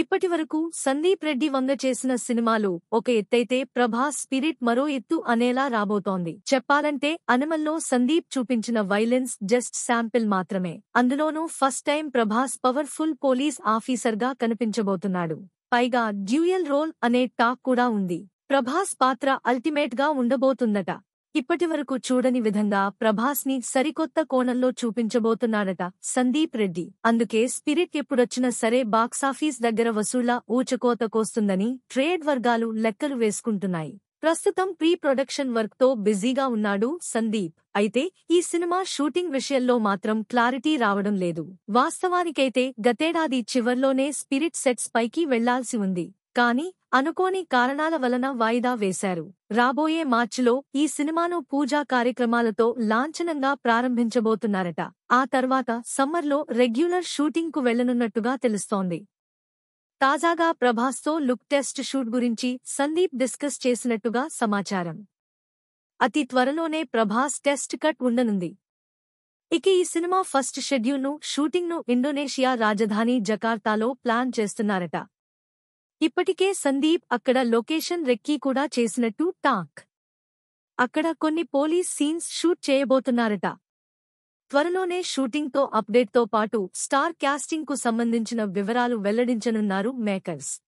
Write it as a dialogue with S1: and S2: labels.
S1: ఇప్పటివరకు సందీప్ రెడ్డి వంగ చేసిన సినిమాలు ఒక ఎత్తైతే ప్రభాస్ స్పిరిట్ మరో ఎత్తు అనేలా రాబోతోంది. చెప్పాలంటే అనిమల్లో సందీప్ చూపించిన వైలెన్స్ జస్ట్ శాంపిల్ మాత్రమే. అందులోనూ first time Prabhas powerful police ఆఫీసర్గా కనిపించబోతున్నాడు. పైగా డ్యూయల్ రోల్ అనే టాక్ కూడా ఉంది. ప్రభాస్ పాత్ర అల్టిమేట్ గా ఉండబోతుందట. ఇప్పటివరకు చూడని విధంగా ప్రభాస్ ని సరికొత్త కోణంలో చూపించబోతున్నాడట సందీప్ రెడ్డి. అందుకే స్పిరిట్ ఎప్పుడొచ్చినా సరే బాక్సాఫీస్ దగ్గర వసూళ్ల ఊచకోత కోస్తుందని ట్రేడ్ వర్గాలు లెక్కలు వేసుకుంటున్నాయి. ప్రస్తుతం ప్రీ ప్రొడక్షన్ వర్క్ తో బిజీగా ఉన్నాడు సందీప్. అయితే ఈ సినిమా షూటింగ్ విషయంలో మాత్రం క్లారిటీ రావడం లేదు. వాస్తవానికైతే గతేడాది చివర్లోనే స్పిరిట్ సెట్స్ పైకి వెళ్లాల్సి ఉంది. కానీ అనుకోని కారణాల వలన వాయిదా వేశారు. రాబోయే మార్చిలో ఈ సినిమాను పూజా కార్యక్రమాలతో లాంఛనంగా ప్రారంభించబోతున్నారట. ఆ తర్వాత సమ్మర్లో రెగ్యులర్ షూటింగ్ కు వెళ్లనున్నట్టుగా తెలుస్తోంది. తాజాగా ప్రభాస్తో లుక్ టెస్ట్ షూట్ గురించి సందీప్ డిస్కస్ చేసినట్టుగా సమాచారం. అతి త్వరలోనే ప్రభాస్ టెస్ట్ కట్ ఉండనుంది. ఇక ఈ సినిమా ఫస్ట్ షెడ్యూల్ను షూటింగ్ను ఇండోనేషియా రాజధాని జకార్తాలో ప్లాన్ చేస్తున్నారట. ఇప్పటికే సందీప్ అక్కడ లొకేషన్ రెక్కీ కూడా చేసినట్టు టాక్. అక్కడ కొన్ని పోలీస్ సీన్స్ షూట్ చేయబోతున్నారట. త్వరలోనే షూటింగ్తో అప్డేట్తో పాటు స్టార్ క్యాస్టింగ్ కు సంబంధించిన వివరాలు వెల్లడించనున్నారు మేకర్స్.